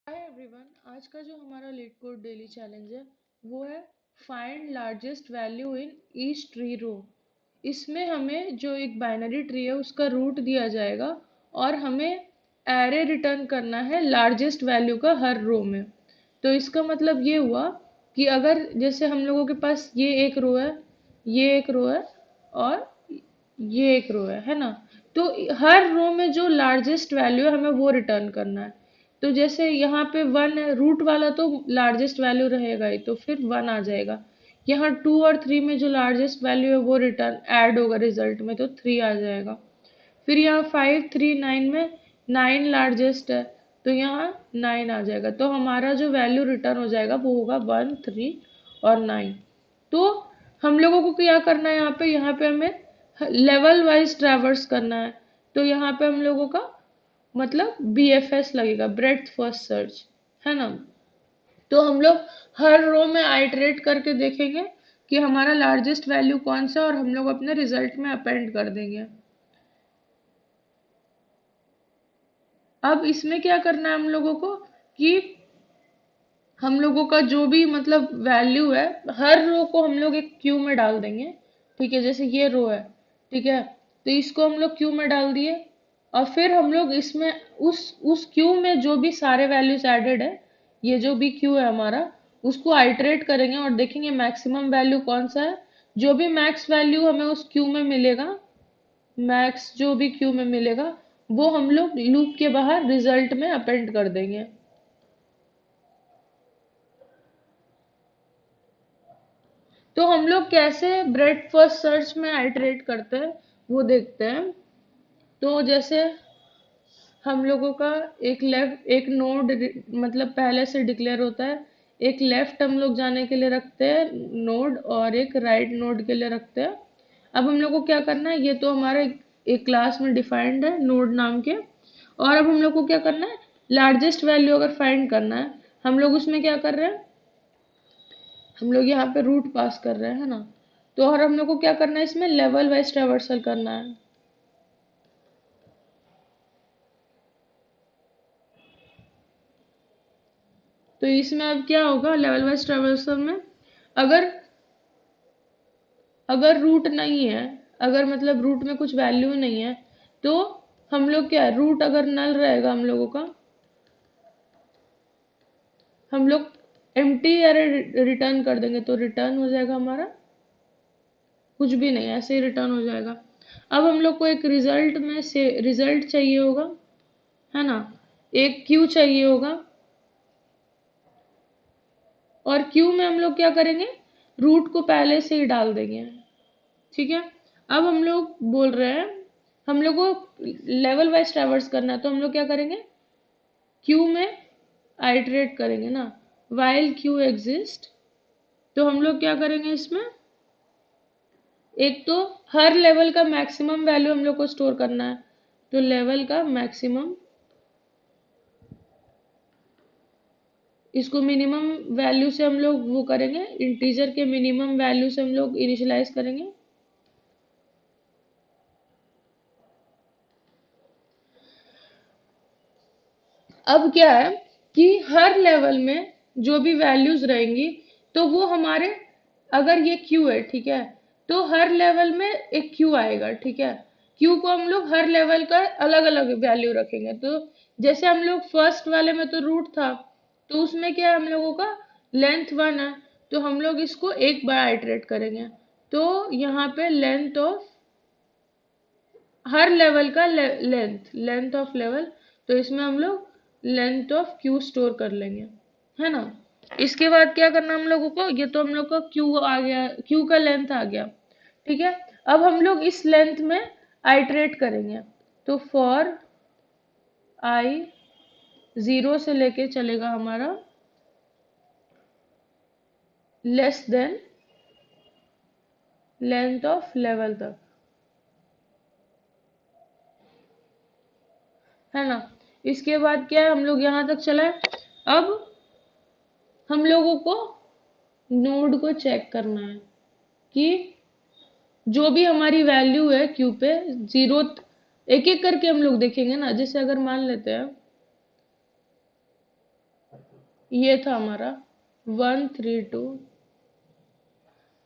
Hi everyone. आज का जो हमारा लीड कोड डेली चैलेंज है वो है find largest value in each tree row. इसमें हमें जो एक बाइनरी ट्री है उसका रूट दिया जाएगा और हमें एरे रिटर्न करना है लार्जेस्ट वैल्यू का हर रो में। तो इसका मतलब ये हुआ कि अगर जैसे हम लोगों के पास ये एक रो है, ये एक रो है और ये एक रो है ना। तो हर रो में जो लार्जेस्ट वैल्यू है हमें वो रिटर्न करना है। तो जैसे यहाँ पे 1 है, रूट वाला तो लार्जेस्ट वैल्यू रहेगा ही, तो फिर 1 आ जाएगा। यहाँ 2 और 3 में जो लार्जेस्ट वैल्यू है वो रिटर्न ऐड होगा रिजल्ट में, तो 3 आ जाएगा। फिर यहाँ 5 3 9 में 9 लार्जेस्ट है, तो यहाँ 9 आ जाएगा। तो हमारा जो वैल्यू रिटर्न हो जाएगा वो होगा 1 3 और 9। तो हम लोगों को क्या करना है, यहाँ पे हमें लेवल वाइज ट्रैवर्स करना है। तो यहाँ पे हम लोगों का मतलब BFS लगेगा, ब्रेड्थ फर्स्ट सर्च, है ना। तो हम लोग हर रो में आइटरेट करके देखेंगे कि हमारा लार्जेस्ट वैल्यू कौन सा है और हम लोग अपने रिजल्ट में अपेंड कर देंगे। अब इसमें क्या करना है हम लोगों को कि हम लोगों का जो भी मतलब वैल्यू है हर रो को हम लोग एक क्यू में डाल देंगे। ठीक है, जैसे ये रो है, ठीक है, तो इसको हम लोग क्यू में डाल दिए। और फिर हम लोग इसमें उस क्यू में जो भी सारे वैल्यूज एडेड है, ये जो भी क्यू है हमारा, उसको आइटरेट करेंगे और देखेंगे मैक्सिमम वैल्यू कौन सा है। जो भी मैक्स वैल्यू हमें उस क्यू में मिलेगा, मैक्स जो भी क्यू में मिलेगा, वो हम लोग लूप के बाहर रिजल्ट में अपेंड कर देंगे। तो हम लोग कैसे ब्रेड फर्स्ट सर्च में आइटरेट करते हैं वो देखते हैं। तो जैसे हम लोगों का एक नोड मतलब पहले से डिक्लेयर होता है। एक लेफ्ट हम लोग जाने के लिए रखते हैं नोड और एक राइट नोड के लिए रखते हैं। अब हम लोग को क्या करना है, ये तो हमारा एक क्लास में डिफाइंड है नोड नाम के। और अब हम लोग को क्या करना है, लार्जेस्ट वैल्यू अगर फाइंड करना है, हम लोग उसमें क्या कर रहे हैं, हम लोग यहाँ पे रूट पास कर रहे हैं, है ना। तो और हम लोग को क्या करना है, इसमें लेवल वाइज ट्रेवर्सल करना है। तो इसमें अब क्या होगा, लेवल वाइज ट्रेवर्सल में अगर अगर रूट नहीं है, अगर मतलब रूट में कुछ वैल्यू नहीं है, तो हम लोग क्या, रूट अगर नल रहेगा हम लोगों का, हम लोग एम्प्टी एरे रिटर्न कर देंगे। तो रिटर्न हो जाएगा हमारा कुछ भी नहीं, ऐसे ही रिटर्न हो जाएगा। अब हम लोग को एक रिजल्ट में से रिजल्ट चाहिए होगा, है ना, एक क्यू चाहिए होगा। और क्यू में हम लोग क्या करेंगे, रूट को पहले से ही डाल देंगे। ठीक है, अब हम लोग बोल रहे हैं हम लोग को लेवल वाइज ट्रैवर्स करना है, तो हम लोग क्या करेंगे, क्यू में आइटरेट करेंगे ना, वाइल क्यू एग्जिस्ट। तो हम लोग क्या करेंगे इसमें, एक तो हर लेवल का मैक्सिमम वैल्यू हम लोग को स्टोर करना है। तो लेवल का मैक्सिमम, इसको मिनिमम वैल्यू से हम लोग वो करेंगे, इंटीजर के मिनिमम वैल्यू से हम लोग इनिशियलाइज करेंगे। अब क्या है कि हर लेवल में जो भी वैल्यूज रहेंगी, तो वो हमारे, अगर ये क्यू है, ठीक है, तो हर लेवल में एक क्यू आएगा। ठीक है, क्यू को हम लोग हर लेवल का अलग अलग वैल्यू रखेंगे। तो जैसे हम लोग फर्स्ट वाले में तो रूट था, तो उसमें क्या है, हम लोगों का लेंथ 1 है, तो हम लोग इसको एक बार आइटरेट करेंगे। तो यहाँ पे लेंथ ऑफ हर लेवल का लेंथ ऑफ लेवल, तो इसमें हम लोग लेंथ ऑफ क्यू स्टोर कर लेंगे, है ना। इसके बाद क्या करना हम लोगों को, ये तो हम लोग का क्यू आ गया, क्यू का लेंथ आ गया। ठीक है, अब हम लोग इस लेंथ में आइटरेट करेंगे। तो फॉर आई 0 से लेके चलेगा हमारा less than length of level तक, है ना। इसके बाद क्या है, हम लोग यहाँ तक चला है। अब हम लोगों को नोड को चेक करना है कि जो भी हमारी वैल्यू है क्यू पे, जीरो, एक एक करके हम लोग देखेंगे ना। जैसे अगर मान लेते हैं ये था हमारा 132।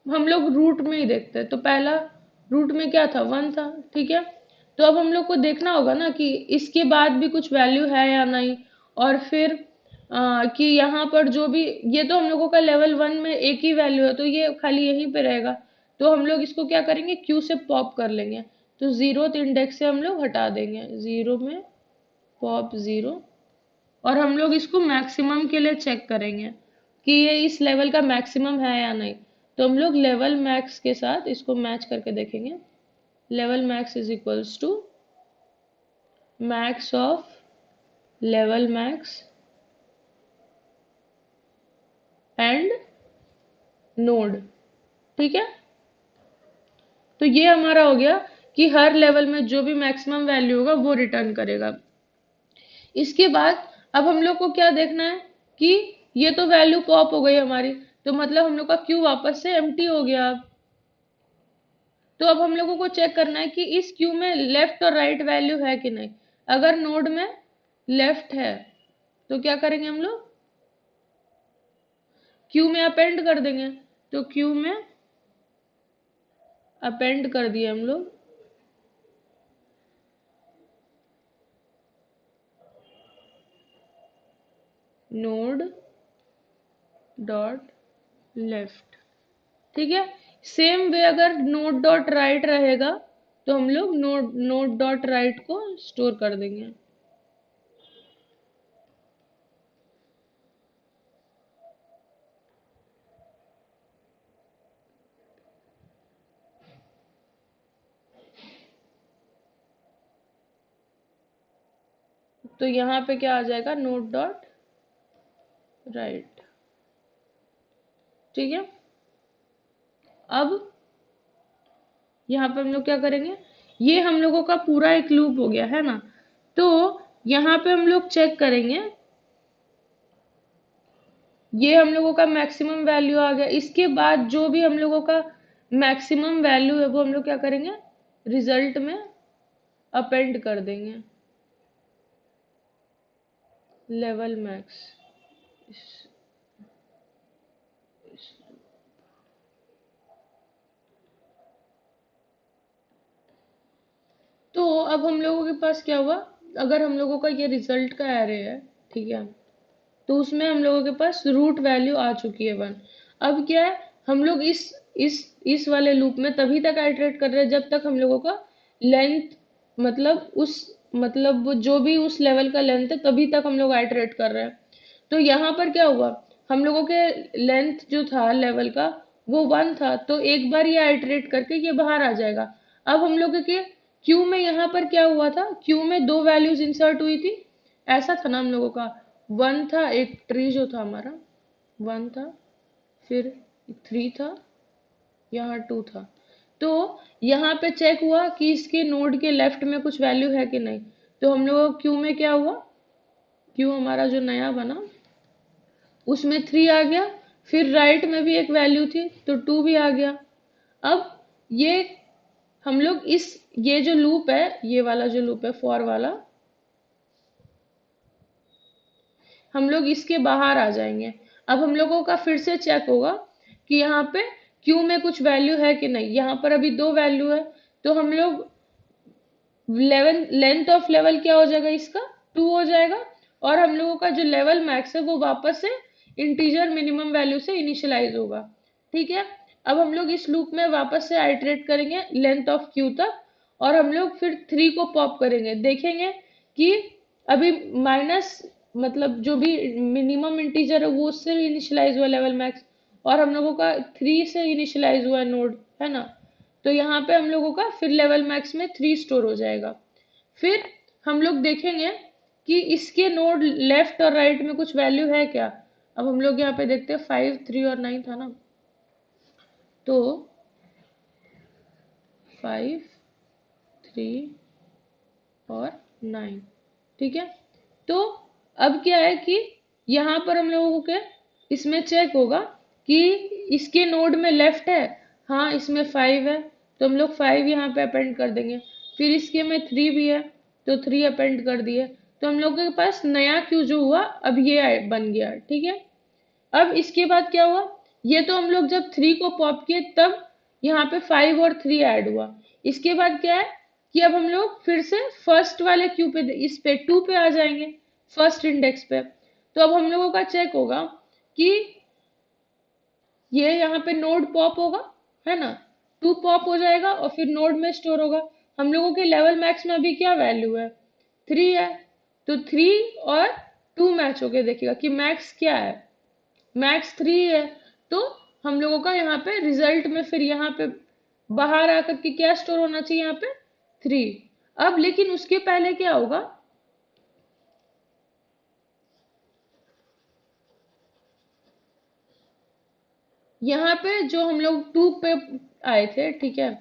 हम लोग रूट में ही देखते हैं, तो पहला रूट में क्या था, 1 था, ठीक है। तो अब हम लोग को देखना होगा ना कि इसके बाद भी कुछ वैल्यू है या नहीं, और फिर कि यहाँ पर जो भी, ये तो हम लोगों का लेवल 1 में एक ही वैल्यू है, तो ये खाली यहीं पे रहेगा। तो हम लोग इसको क्या करेंगे, क्यू से पॉप कर लेंगे। तो 0th इंडेक्स से हम लोग हटा देंगे, 0 में पॉप 0। और हम लोग इसको मैक्सिमम के लिए चेक करेंगे कि ये इस लेवल का मैक्सिमम है या नहीं। तो हम लोग लेवल मैक्स के साथ इसको मैच करके देखेंगे। Level max is equals to max of level max and node, ठीक है। तो ये हमारा हो गया कि हर लेवल में जो भी मैक्सिमम वैल्यू होगा वो रिटर्न करेगा। इसके बाद अब हम लोग को क्या देखना है कि ये तो वैल्यू पॉप हो गई हमारी, तो मतलब हम लोग का क्यू वापस से एम्प्टी हो गया। अब तो अब हम लोगों को चेक करना है कि इस क्यू में लेफ्ट और राइट वैल्यू है कि नहीं। अगर नोड में लेफ्ट है तो क्या करेंगे, हम लोग क्यू में अपेंड कर देंगे। तो क्यू में अपेंड कर दिए हम लोग नोड डॉट लेफ्ट, ठीक है। सेम वे अगर नोड डॉट राइट रहेगा तो हम लोग नोड डॉट राइट को स्टोर कर देंगे। तो यहाँ पे क्या आ जाएगा, नोड डॉट राइट, ठीक है। अब यहाँ पे हम लोग क्या करेंगे, ये हम लोगों का पूरा एक लूप हो गया है ना। तो यहाँ पे हम लोग चेक करेंगे, ये हम लोगों का मैक्सिमम वैल्यू आ गया। इसके बाद जो भी हम लोगों का मैक्सिमम वैल्यू है वो हम लोग क्या करेंगे, रिजल्ट में अपेंड कर देंगे लेवल मैक्स। तो अब हम लोगों के पास क्या हुआ, अगर हम लोगों का ये रिजल्ट का एरे है, ठीक है, तो उसमें हम लोगों के पास रूट वैल्यू आ चुकी है 1। अब क्या है, हम लोग इस वाले लूप में तभी तक आइटरेट कर रहे हैं जब तक हम लोगों का लेंथ, मतलब उस, मतलब वो जो भी उस लेवल का लेंथ है तभी तक हम लोग आइटरेट कर रहे हैं। तो यहाँ पर क्या हुआ, हम लोगों के लेंथ जो था लेवल का वो 1 था, तो एक बार ये आइटरेट करके ये बाहर आ जाएगा। अब हम लोगों के क्यू में यहाँ पर क्या हुआ था, क्यू में दो वैल्यूज इंसर्ट हुई थी, ऐसा था ना हम लोगों का। 1 था, एक ट्री जो था हमारा 1 था, फिर 3 था, यहाँ 2 था। तो यहाँ पे चेक हुआ कि इसके नोड के लेफ्ट में कुछ वैल्यू है कि नहीं। तो हम लोग क्यू में क्या हुआ, क्यू हमारा जो नया बना उसमें 3 आ गया, फिर राइट में भी एक वैल्यू थी तो 2 भी आ गया। अब ये हम लोग इस, ये जो लूप है, ये वाला जो लूप है फॉर वाला, हम लोग इसके बाहर आ जाएंगे। अब हम लोगों का फिर से चेक होगा कि यहाँ पे क्यू में कुछ वैल्यू है कि नहीं। यहाँ पर अभी 2 वैल्यू है, तो हम लोग लेंथ ऑफ लेवल क्या हो जाएगा इसका, 2 हो जाएगा। और हम लोगों का जो लेवल मैक्स है वो वापस से इंटीजर मिनिमम वैल्यू से इनिशियलाइज होगा, ठीक है। अब हम लोग इस लूप में वापस से आइटरेट करेंगे लेंथ ऑफ क्यू तक, और हम लोग फिर 3 को पॉप करेंगे, देखेंगे कि अभी माइनस, मतलब जो भी मिनिमम इंटीजर है वो उससे इनिशियलाइज हुआ लेवल मैक्स, और हम लोगों का 3 से इनिशियलाइज हुआ नोड, है ना। तो यहाँ पे हम लोगों का फिर लेवल मैक्स में 3 स्टोर हो जाएगा। फिर हम लोग देखेंगे कि इसके नोड लेफ्ट और राइट में कुछ वैल्यू है क्या। अब हम लोग यहाँ पे देखते हैं 5, 3 और 9 था ना, तो 5, 3 और 9, ठीक है। तो अब क्या है कि यहाँ पर हम लोगों के इसमें चेक होगा कि इसके नोड में लेफ्ट है, हाँ इसमें 5 है, तो हम लोग 5 यहाँ पे अपेंड कर देंगे। फिर इसके में 3 भी है तो 3 अपेंड कर दिए। तो हम लोगों के पास नया क्यू जो हुआ अब ये बन गया, ठीक है। अब इसके बाद क्या हुआ, ये तो हम लोग जब 3 को पॉप किए तब यहाँ पे 5 और 3 ऐड हुआ। इसके बाद क्या है कि अब हम लोग फिर से फर्स्ट वाले क्यू पे, इस पे 2 पे आ जाएंगे, फर्स्ट इंडेक्स पे। तो अब हम लोगों का चेक होगा कि ये यहाँ पे नोड पॉप होगा, है ना, 2 पॉप हो जाएगा और फिर नोड में स्टोर होगा। हम लोगों के लेवल मैक्स में अभी क्या वैल्यू है, 3 है। तो 3 और 2 मैच होके देखिएगा कि मैक्स क्या है, मैक्स 3 है। तो हम लोगों का यहाँ पे रिजल्ट में फिर यहाँ पे बाहर आकर के क्या स्टोर होना चाहिए, यहाँ पे 3। अब लेकिन उसके पहले क्या होगा, यहाँ पे जो हम लोग 2 पे आए थे, ठीक है,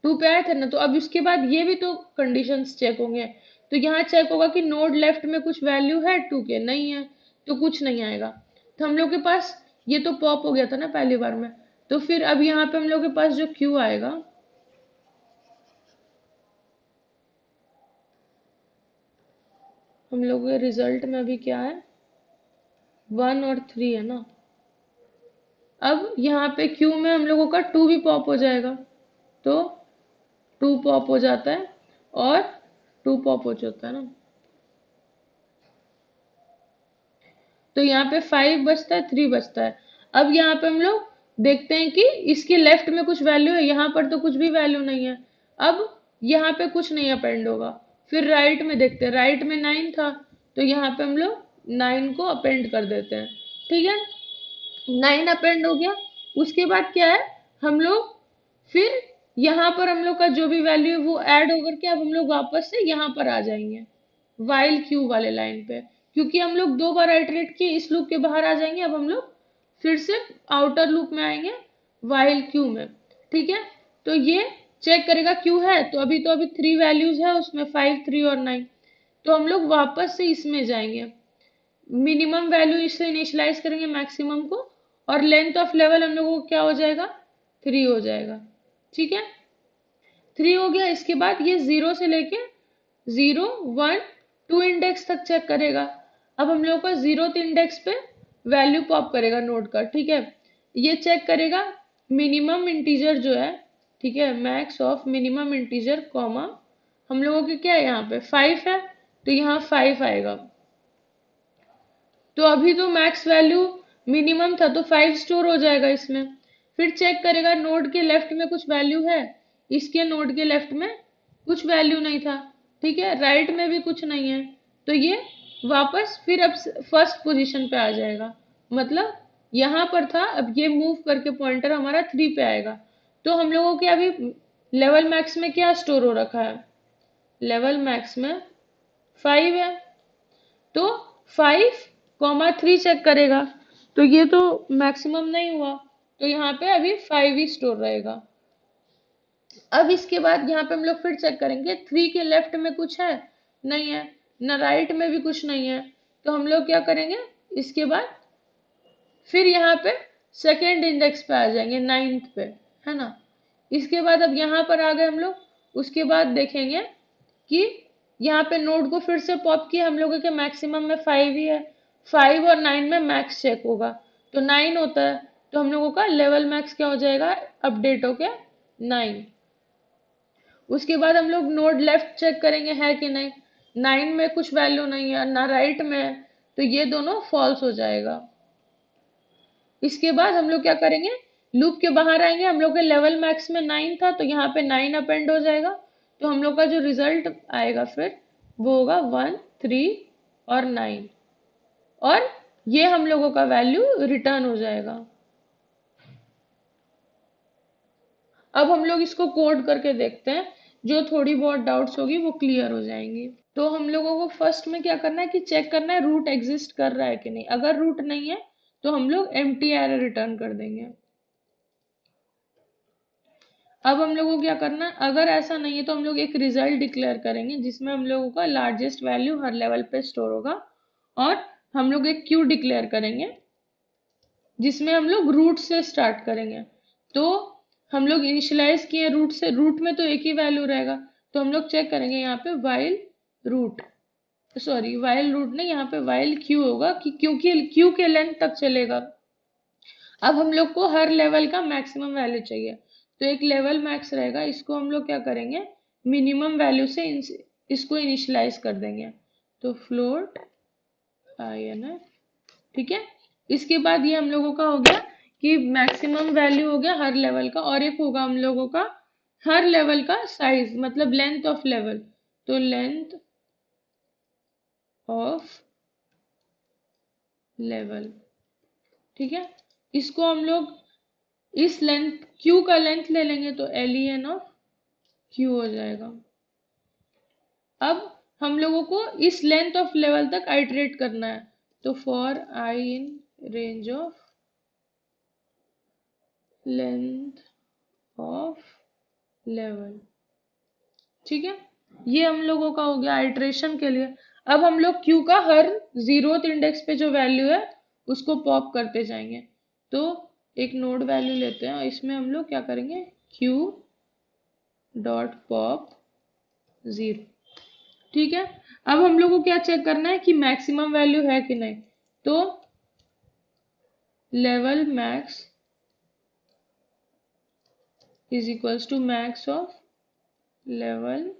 2 पे आए थे ना, तो अब इसके बाद ये भी तो कंडीशंस चेक होंगे। तो यहाँ चेक होगा कि नोड लेफ्ट में कुछ वैल्यू है 2 के, नहीं है तो कुछ नहीं आएगा। तो हम लोग के पास ये तो पॉप हो गया था ना पहली बार में। तो फिर अब यहाँ पे हम लोग के पास जो क्यू आएगा, हम लोग के रिजल्ट में अभी क्या है, 1 और 3 है ना। अब यहाँ पे क्यू में हम लोगों का 2 भी पॉप हो जाएगा, तो 2 पॉप हो जाता है और 2 पॉप हो जाता है ना। तो यहाँ पे 5 बचता है, 3 बचता है। अब यहाँ पे हम लोग देखते हैं कि इसके लेफ्ट में कुछ वैल्यू है, यहाँ पर तो कुछ भी वैल्यू नहीं है। अब यहाँ पे कुछ नहीं अपेंड होगा। फिर राइट में देखते हैं, राइट में 9 था, तो यहाँ पे हम लोग 9 को अपेंड कर देते हैं, ठीक है। 9 अपेंड हो गया। उसके बाद क्या है, हम लोग फिर यहाँ पर हम लोग का जो भी वैल्यू है वो ऐड होकर के अब हम लोग वापस से यहाँ पर आ जाएंगे, वाइल क्यू वाले लाइन पे। क्योंकि हम लोग 2 बार आइटरेट किए, इस लूप के बाहर आ जाएंगे। अब हम लोग फिर से आउटर लूप में आएंगे, वाइल क्यू में, ठीक है। तो ये चेक करेगा क्यू है, तो अभी 3 वैल्यूज है उसमें, 5, 3 और 9। तो हम लोग वापस से इसमें जाएंगे, मिनिमम वैल्यू इससे इनिशियलाइज करेंगे मैक्सिमम को, और लेंथ ऑफ लेवल हम लोगों को क्या हो जाएगा, 3 हो जाएगा, ठीक है। 3 हो गया। इसके बाद ये 0 से लेके 0, 1, 2 इंडेक्स तक चेक करेगा। अब हम लोग का 0th इंडेक्स पे वैल्यू पॉप करेगा नोड का, ठीक है। ये चेक करेगा मिनिमम इंटीजर जो है, ठीक है, max of minimum integer comma, हम लोगों के क्या है यहाँ पे 5 है, तो यहाँ 5 आएगा। तो अभी तो मैक्स वैल्यू मिनिमम था, तो 5 स्टोर हो जाएगा इसमें। फिर चेक करेगा नोड के लेफ्ट में कुछ वैल्यू है, इसके नोड के लेफ्ट में कुछ वैल्यू नहीं था, ठीक है, राइट में भी कुछ नहीं है। तो ये वापस फिर अब फर्स्ट पोजीशन पे आ जाएगा, मतलब यहाँ पर था, अब ये मूव करके पॉइंटर हमारा 3 पे आएगा। तो हम लोगों के अभी लेवल मैक्स में क्या स्टोर हो रखा है, लेवल मैक्स में 5 है। तो 5, 3 चेक करेगा, तो ये तो मैक्सिमम नहीं हुआ, तो यहाँ पे अभी 5 ही स्टोर रहेगा। अब इसके बाद यहाँ पे हम लोग फिर चेक करेंगे, 3 के लेफ्ट में कुछ है, नहीं है, ना राइट में भी कुछ नहीं है। तो हम लोग क्या करेंगे, इसके बाद फिर यहाँ पे सेकेंड इंडेक्स पे आ जाएंगे, 9th पे, है ना। इसके बाद अब यहाँ पर आ गए हम लोग, उसके बाद देखेंगे कि यहाँ पे नोड को फिर से पॉप किया, हम लोगों के मैक्सिमम में 5 ही है, 5 और 9 में मैक्स चेक होगा, तो 9 होता है। तो हम लोगों का लेवल मैक्स क्या हो जाएगा, अपडेट हो गया 9। उसके बाद हम लोग नोड लेफ्ट चेक करेंगे है कि नहीं, 9 में कुछ वैल्यू नहीं है, ना राइट में है, तो ये दोनों फॉल्स हो जाएगा। इसके बाद हम लोग क्या करेंगे, लूप के बाहर आएंगे, हम लोग के लेवल मैक्स में 9 था, तो यहाँ पे 9 अपेंड हो जाएगा। तो हम लोग का जो रिजल्ट आएगा फिर वो होगा 1, 3 और 9, और ये हम लोगों का वैल्यू रिटर्न हो जाएगा। अब हम लोग इसको कोड करके देखते हैं, जो थोड़ी बहुत डाउट्स होगी वो क्लियर हो जाएंगी। तो हम लोगों को फर्स्ट में क्या करना है कि चेक करना है रूट एग्जिस्ट कर रहा है कि नहीं। अगर रूट नहीं है तो हम लोग एम्प्टी एरर रिटर्न कर देंगे। अब हम लोगों को क्या करना है, अगर ऐसा नहीं है तो हम लोग एक रिजल्ट डिक्लेयर करेंगे जिसमें हम लोगों का लार्जेस्ट वैल्यू हर लेवल पे स्टोर होगा, और हम लोग एक क्यू डिक्लेयर करेंगे जिसमें हम लोग रूट से स्टार्ट करेंगे। तो हम लोग इनिशियलाइज किए रूट से, रूट में तो एक ही वैल्यू रहेगा, तो हम लोग चेक करेंगे यहाँ पे while root, sorry while root नहीं, यहाँ पे वाइल क्यू होगा कि क्योंकि क्यू के लेंथ तक चलेगा। अब हम लोग को हर लेवल का मैक्सिमम वैल्यू चाहिए, तो एक लेवल मैक्स रहेगा, इसको हम लोग क्या करेंगे, मिनिमम वैल्यू से इसको इनिशियलाइज कर देंगे, तो फ्लोट INF। ठीक है, इसके बाद ये हम लोगों का हो गया कि मैक्सिमम वैल्यू हो गया हर लेवल का, और एक होगा हम लोगों का हर लेवल का साइज, मतलब लेंथ ऑफ लेवल, तो लेंथ ऑफ लेवल। ठीक है, इसको हम लोग इस लेंथ क्यू का लेंथ ले लेंगे, तो LEN ऑफ क्यू हो जाएगा। अब हम लोगों को इस लेंथ ऑफ लेवल तक आइटरेट करना है, तो for I in range of length of level. ठीक है, ये हम लोगों का हो गया आइटरेशन के लिए। अब हम लोग क्यू का हर 0th इंडेक्स पे जो वैल्यू है उसको पॉप करते जाएंगे, तो एक नोड वैल्यू लेते हैं और इसमें हम लोग क्या करेंगे, क्यू डॉट पॉप 0। ठीक है, अब हम लोग को क्या चेक करना है कि मैक्सिमम वैल्यू है कि नहीं, तो level max is equals to max of level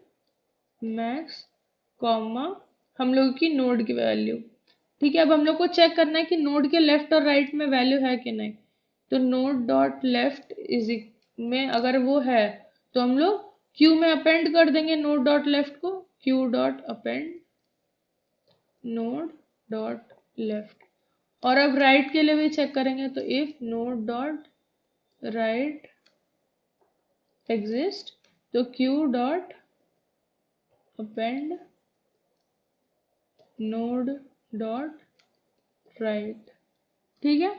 max comma हम लोग की नोड की वैल्यू। ठीक है, अब हम लोग को चेक करना है कि नोड के लेफ्ट और राइट में वैल्यू है कि नहीं, तो नोड डॉट लेफ्ट इज में अगर वो है तो हम लोग क्यू में अपेंड कर देंगे नोड डॉट लेफ्ट को, Q dot append node dot left. और अब राइट के लिए भी चेक करेंगे, तो if node dot right exist, तो Q dot append node dot right. ठीक है,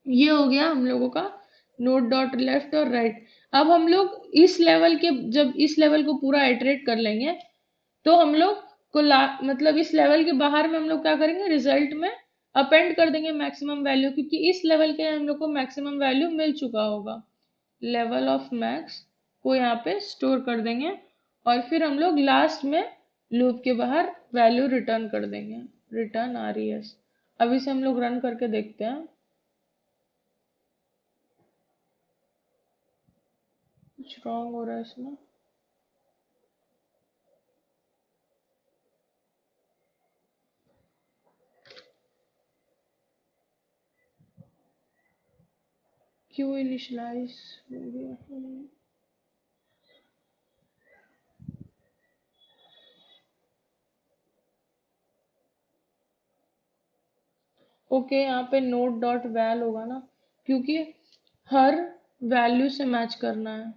ये हो गया हम लोगों का नोड डॉट लेफ्ट और राइट। अब हम लोग इस लेवल के, जब इस लेवल को पूरा आइटरेट कर लेंगे, तो हम लोग को मतलब इस लेवल के बाहर में हम लोग क्या करेंगे, रिजल्ट में अपेंड कर देंगे मैक्सिमम वैल्यू, क्योंकि इस लेवल के हम लोग को मैक्सिमम वैल्यू मिल चुका होगा, लेवल ऑफ मैक्स को यहाँ पे स्टोर कर देंगे, और फिर हम लोग लास्ट में लूप के बाहर वैल्यू रिटर्न कर देंगे, रिटर्न RES। अब इसे हम लोग रन करके देखते हैं, कुछ रॉन्ग हो रहा है इसमें। क्यों इनिशियलाइज हो गया है? ओके, यहाँ पे नोट डॉट वैल होगा ना, क्योंकि हर वैल्यू से मैच करना है।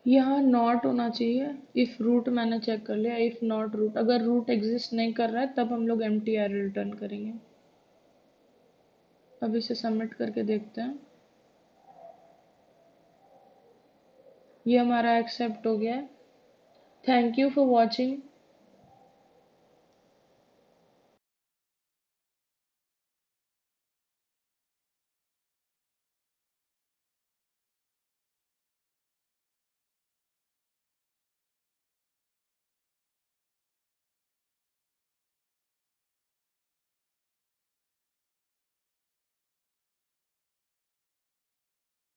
यहाँ नॉट होना चाहिए, इफ रूट मैंने चेक कर लिया, इफ नॉट रूट, अगर रूट एग्जिस्ट नहीं कर रहा है तब हम लोग एम्प्टी एरर रिटर्न करेंगे। अब इसे सबमिट करके देखते हैं, ये हमारा एक्सेप्ट हो गया है। Thank you for watching.